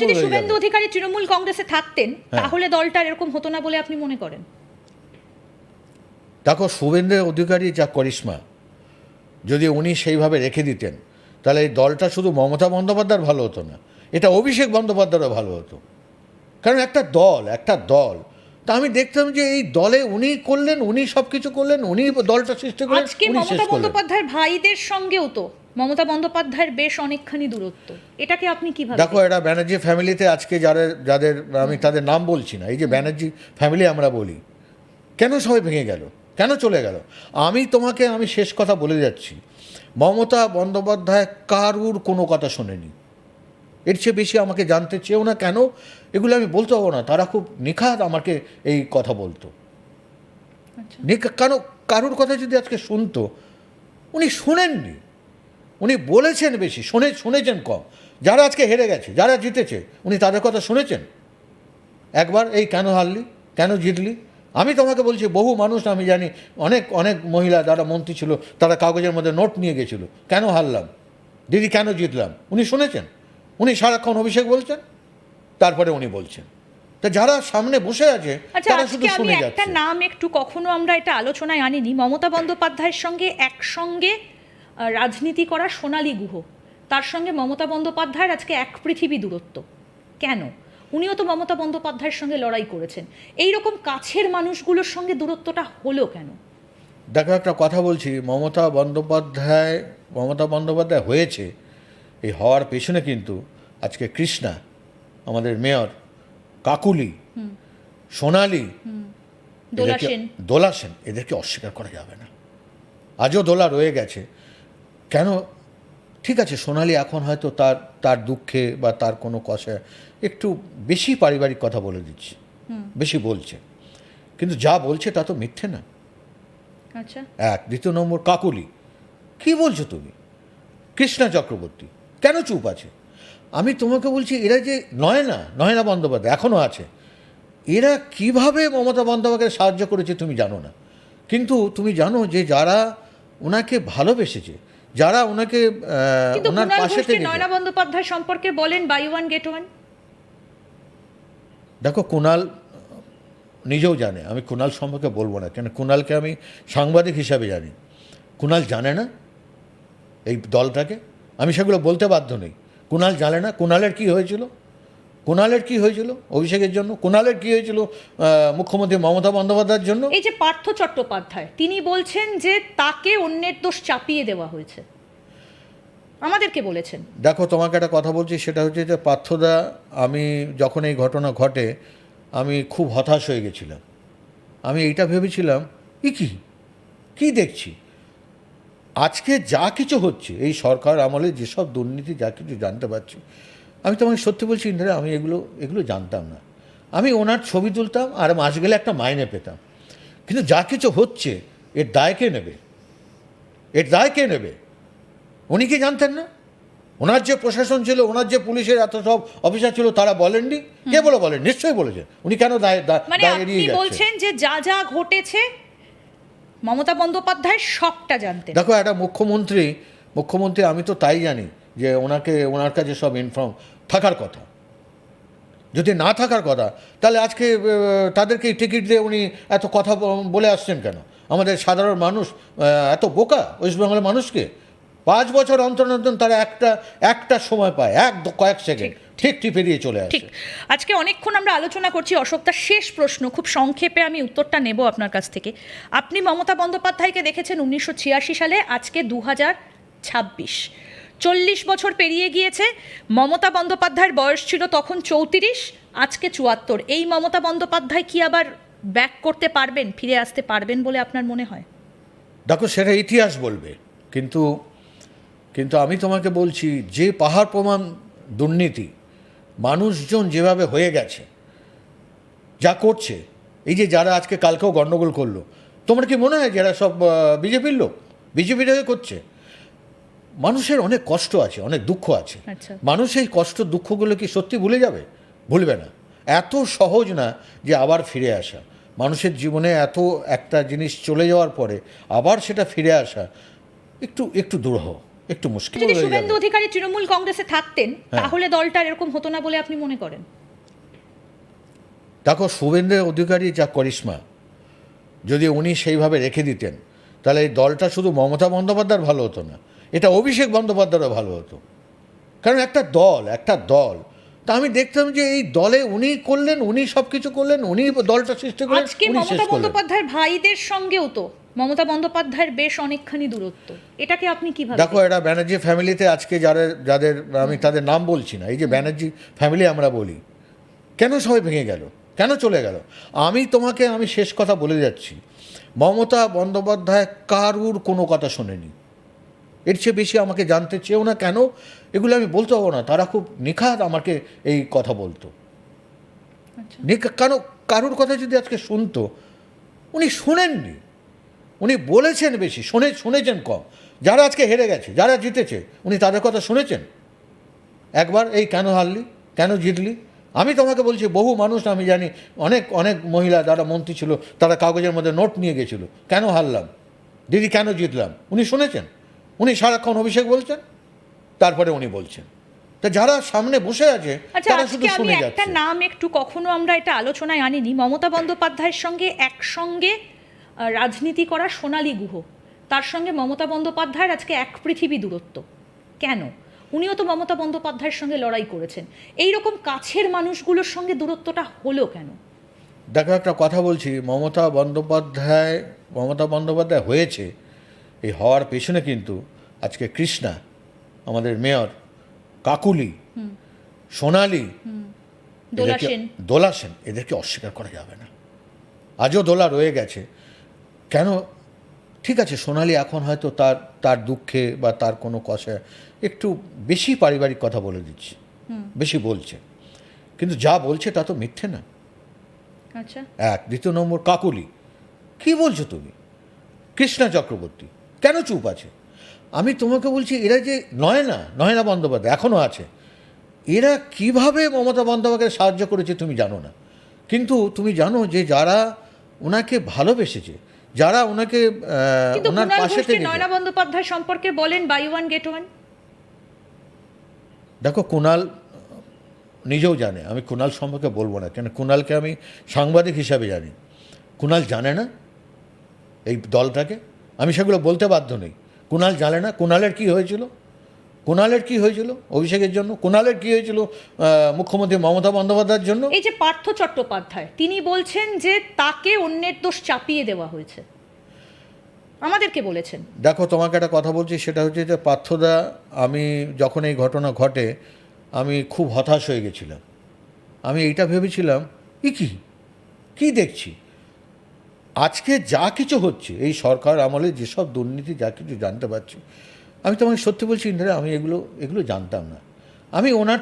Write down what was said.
যদি শুভেন্দু অধিকারী তৃণমূল কংগ্রেসে থাকতেন তাহলে দলটা এরকম হতো না বলে আপনি মনে করেন? দেখো, শুভেন্দু অধিকারী যা করিশ্মা, যদি উনি সেইভাবে রেখে দিতেন তাহলে এই দলটা শুধু মমতা বন্দ্যোপাধ্যায়ের ভালো হতো না, এটা অভিষেক বন্দ্যোপাধ্যায়েরও ভালো হতো। কারণ একটা দল তা আমি দেখতাম যে এই দলে উনি করলেন, উনি সব কিছু করলেন, উনি দলটা সৃষ্টি করলেন, আজকে উনি শেষ মমতা করলেন। বন্দ্যোপাধ্যায়ের ভাইদের সঙ্গেও তো মমতা বন্দ্যোপাধ্যায়ের বেশ অনেকখানি দূরত্ব, এটাকে আপনি কিভাবে দেখো, এটা ব্যানার্জি ফ্যামিলিতে আজকে যাদের আমি তাদের নাম বলছি না, এই যে ব্যানার্জি ফ্যামিলি আমরা বলি, কেন সবাই ভেঙে গেল, কেন চলে গেল? আমি শেষ কথা বলে যাচ্ছি, মমতা বন্দ্যোপাধ্যায় কারুর কোনো কথা শোনেনি, এর চেয়ে বেশি আমাকে জানতে চেয়েও না। কেন এগুলো আমি বলতে পারবো না, তারা খুব নিখাত আমাকে এই কথা বলতো। কেন কারুর কথা যদি আজকে শুনতো, উনি শোনেননি, উনি বলেছেন বেশি, শুনেছেন কম। যারা আজকে হেরে গেছে, যারা জিতেছে, উনি তাদের কথা শুনেছেন একবার? এই কেন হারলি, কেন জিতলি? আমি তোমাকে বলছি, বহু মানুষ আমি জানি, অনেক অনেক মহিলা যারা মন্ত্রী ছিল তারা কাগজের মধ্যে নোট নিয়ে গেছিল, কেন হারলাম দিদি, কেন জিতলাম, উনি শুনেছেন? উনি সারাক্ষণ অভিষেক বলছেন, তারপরে উনি বলছেন। তা যারা সামনে বসে আছে তারা শুধু শুনে যাচ্ছে। একটা নাম একটু কখনো আমরা এটা আলোচনায় আনিনি, মমতা বন্দ্যোপাধ্যায়ের সঙ্গে একসঙ্গে রাজনীতি করা সোনালী গুহ, তার সঙ্গে মমতা বন্দ্যোপাধ্যায়ের আজকে এক পৃথিবী দূরত্ব। কেন? উনিও তো মমতা বন্দ্যোপাধ্যায়ের সঙ্গে লড়াই করেছেন, এই রকম কাছের মানুষগুলোর সঙ্গে দূরত্বটা হলো কেন? দেখো, একটা কথা বলছি, মমতা বন্দ্যোপাধ্যায় হয়েছে, এই হওয়ার পেছনে কিন্তু আজকে কৃষ্ণা, আমাদের মেয়র, কাকুলি, সোনালি, দোলা সেন, এদেরকে অস্বীকার করা যাবে না। আজও দোলা রয়ে গেছে। কেন? ঠিক আছে, সোনালি এখন হয়তো তার দুঃখে বা তার কোনো কষায় একটু বেশি পারিবারিক কথা বলে দিচ্ছে, বেশি বলছে, কিন্তু যা বলছে তা তো মিথ্যে না। আচ্ছা, দ্বিতীয় নম্বর, কাকুলি, কি বলছো তুমি? কৃষ্ণা চক্রবর্তী কেন চুপ আছে? আমি তোমাকে বলছি, এরা যে নয়না বন্দ্যোপাধ্যায় এখনও আছে, এরা কিভাবে মমতা বন্দ্যোপাধ্যায়কে সাহায্য করেছে তুমি জানো না, কিন্তু তুমি জানো যে যারা ওনাকে ভালোবেসেছে, যারা ওনাকে ওনার পাশে থেকে, নয়না বন্দ্যোপাধ্যায় সম্পর্কে বলেন বাই ওয়ান গেট ওয়ান। দেখো, কুণাল নিজেও জানে, আমি কুণাল সম্পর্কে বলবো না, কেন কুণালকে আমি সাংবাদিক হিসাবে জানি। কুণাল জানে না এই দলটাকে, আমি সেগুলো বলতে বাধ্য নেই। কুণাল জানে না কুণালের কি হয়েছিল অভিষেকের জন্য, কুণালের কি হয়েছিল মুখ্যমন্ত্রী মমতা বন্দ্যোপাধ্যায়ের জন্য। এই যে পার্থ চট্টোপাধ্যায়, তিনি বলছেন যে তাকে অন্যের দোষ চাপিয়ে দেওয়া হয়েছে, আমাদেরকে বলেছেন। দেখো, তোমাকে একটা কথা বলছি, সেটা হচ্ছে যে পার্থদা, আমি যখন এই ঘটনা ঘটে আমি খুব হতাশ হয়ে গেছিলাম। আমি এইটা ভেবেছিলাম, কি দেখছি আজকে যা কিছু হচ্ছে, এই সরকার আমলে যেসব দুর্নীতি যা কিছু জানতে পারছি, আমি তোমাকে সত্যি বলছি ইন্দিরা, আমি এগুলো জানতাম না। আমি ওনার ছবি তুলতাম আর মাস গেলে একটা মাইনে পেতাম, কিন্তু যা কিছু হচ্ছে এর দায় কে নেবে? উনি কি জানতেন না? ওনার যে প্রশাসন ছিল, ওনার যে পুলিশের এত সব অফিসার ছিল, তারা বলেননি? কে বলেন? নিশ্চয়ই বলেছেন। উনি কেন দায় এড়িয়ে যাচ্ছেন? বলছেন যে যা ঘটেছে মমতা বন্দ্যোপাধ্যায় সবটা জানতেন। দেখো, একটা মুখ্যমন্ত্রী, আমি তো তাই জানি যে ওনার কাছে সব ইনফর্ম থাকার কথা। যদি না থাকার কথা, তাহলে আজকে তাদেরকে টিকিট দিয়ে উনি এত কথা বলে আসছেন কেন? আমাদের সাধারণ মানুষ এত বোকা, ওয়েস্ট বেঙ্গলের মানুষকে 5 বছর অন্তর তারা একটা সময় পায়, কয়েক সেকেন্ড ঠিক টিপে দিয়ে চলে আসে। আজকে অনেকক্ষণ আমরা আলোচনা করছি। অশোকদার, শেষ প্রশ্ন, খুব সংক্ষেপে আমি উত্তরটা নেব আপনার কাছ থেকে। আপনি মমতা বন্দ্যোপাধ্যায়কে দেখেছেন 1986 সালে, আজকে 2026, 40 বছর পেরিয়ে গিয়েছে। মমতা বন্দ্যোপাধ্যায়ের বয়স ছিল তখন 34, আজকে 74। এই মমতা বন্দ্যোপাধ্যায় কি আবার ব্যাক করতে পারবেন, ফিরে আসতে পারবেন বলে আপনার মনে হয়? দেখো, সেটা ইতিহাস বলবে, কিন্তু আমি তোমাকে বলছি, যে পাহাড় প্রমাণ দুর্নীতি মানুষজন যেভাবে হয়ে গেছে, যা করছে, এই যে যারা আজকে কালকেও গণ্ডগোল করলো, তোমার কি মনে হয় যারা সব বিজেপির লোক, বিজেপির হয়ে করছে? মানুষের অনেক কষ্ট আছে, অনেক দুঃখ আছে। মানুষ এই কষ্ট দুঃখগুলো কি সত্যি ভুলবে না? এত সহজ না যে আবার ফিরে আসা। মানুষের জীবনে এত একটা জিনিস চলে যাওয়ার পরে আবার সেটা ফিরে আসা একটু দুরূহ। একটু মুশকিল যদি হয়ে শুভেন্দু যাবে। অধিকারী তৃণমূল কংগ্রেসে থাকতেন হ্যাঁ। তাহলে দলটা এরকম হতো না বলে আপনি মনে করেন? দেখো, শুভেন্দু অধিকারী যা করিশ্মা, যদি উনি সেইভাবে রেখে দিতেন তাহলে এই দলটা শুধু মমতা বন্দ্যোপাধ্যায়ের ভালো হতো না, এটা অভিষেক বন্দ্যোপাধ্যায়েরও ভালো হতো। কারণ একটা দল তা আমি দেখতাম যে এই দলে উনি করলেন, উনি সব কিছু করলেন, উনি দলটা সৃষ্টি করলেন, আজকে উনি শেষ মমতা করলেন। বন্দ্যোপাধ্যায়ের ভাইদের সঙ্গেও তো মমতা বন্দ্যোপাধ্যায়ের বেশ অনেকখানি দূরত্ব, এটাকে আপনি কিভাবে দেখো, এরা ব্যানার্জি ফ্যামিলিতে আজকে যাদের আমি তাদের নাম বলছি না, এই যে ব্যানার্জি ফ্যামিলি আমরা বলি, কেন সবাই ভেঙে গেল, কেন চলে গেল? আমি শেষ কথা বলে যাচ্ছি, মমতা বন্দ্যোপাধ্যায় কারুর কোনো কথা শোনেনি। এর চেয়ে বেশি আমাকে জানতে চেয়েও না, কেন এগুলো আমি বলতে পারবো না। তারা খুব নিখাত আমাকে এই কথা বলতো। আচ্ছা। কেন কারুর কথা যদি আজকে শুনতো, উনি শুনেননি। উনি বলেছেন বেশি, শুনেছেন কম। যারা আজকে হেরে গেছে, যারা জিতেছে, উনি তাদের কথা শুনেছেন একবার? এই কেন হারলি, কেন জিতলি? আমি তোমাকে বলছি, বহু মানুষ আমি জানি, অনেক অনেক মহিলা যারা মন্ত্রী ছিল তারা কাগজের মধ্যে নোট নিয়ে গেছিল, কেন হারলাম দিদি, কেন জিতলাম। উনি শুনেছেন? উনি সারাক্ষণ অভিষেক বলছেন, তারপরে উনি বলছেন। তা যারা সামনে বসে আছে আচ্ছা, তারা শুধু আজকে আমি শুনে একটা যাচ্ছে। নাম একটু, কখনো আমরা এটা আলোচনায় আনিনি, মমতা বন্দ্যোপাধ্যায়ের সঙ্গে একসঙ্গে রাজনীতি করা সোনালী গুহ, তার সঙ্গে মমতা বন্দ্যোপাধ্যায়ের আজকে এক পৃথিবী দূরত্ব। কেন? উনিও তো মমতা বন্দ্যোপাধ্যায়ের সঙ্গে লড়াই করেছেন। এই রকম কাছের মানুষগুলোর সঙ্গে দূরত্বটা হলো কেন? দেখো, একটা কথা বলছি, মমতা বন্দ্যোপাধ্যায় হয়েছে, এই হওয়ার পেছনে কিন্তু আজকে কৃষ্ণা, আমাদের মেয়র, কাকুলি, সোনালি, দোলা সেন। দোলা সেন, এদেরকে অস্বীকার করা যাবে না। আজও দোলা রয়ে গেছে। কেন? ঠিক আছে, সোনালি এখন হয়তো তার দুঃখে বা তার কোনো কষায় একটু বেশি পারিবারিক কথা বলে দিচ্ছে, বেশি বলছে, কিন্তু যা বলছে তা তো মিথ্যে না। আচ্ছা। দ্বিতীয় নম্বর, কাকুলি, কি বলছো তুমি? কৃষ্ণা চক্রবর্তী কেন চুপ আছে? আমি তোমাকে বলছি, এরা যে নয়না বন্দ্যোপাধ্যায় এখনও আছে, এরা কিভাবে মমতা বন্দ্যোপাধ্যায়কে সাহায্য করেছে তুমি জানো না। কিন্তু তুমি জানো যে যারা ওনাকে ভালোবেসেছে, যারা ওনাকে কিন্তু ওনার কুণাল পাশে ঘোষ যে থেকে, নয়না বন্দ্যোপাধ্যায় সম্পর্কে বলেন বাই ওয়ান গেট ওয়ান। দেখো, কুণাল নিজেও জানে, আমি কুণাল সম্পর্কে বলবো না, কেন কুণালকে আমি সাংবাদিক হিসাবে জানি। কুণাল জানে না এই দলটাকে, আমি সেগুলো বলতে বাধ্য নেই। কুণাল জানে না কুণালের কি হয়েছিল অভিষেকের জন্য, কুণালের কি হয়েছিল মুখ্যমন্ত্রী মমতা বন্দ্যোপাধ্যায়ের জন্য। এই যে পার্থ চট্টোপাধ্যায়, তিনি বলছেন যে তাকে অন্যের দোষ চাপিয়ে দেওয়া হয়েছে, আমাদেরকে বলেছেন। দেখো, তোমাকে একটা কথা বলছি, সেটা হচ্ছে যে পার্থদা, আমি যখন এই ঘটনা ঘটে আমি খুব হতাশ হয়ে গেছিলাম। আমি এইটা ভেবেছিলাম, কি দেখছি আজকে যা কিছু হচ্ছে এই সরকার আমলে, যেসব দুর্নীতি যা কিছু জানতে পারছি, আমি তোমাকে সত্যি বলছি ইন্দিরা, আমি এগুলো জানতাম না। আমি ওনার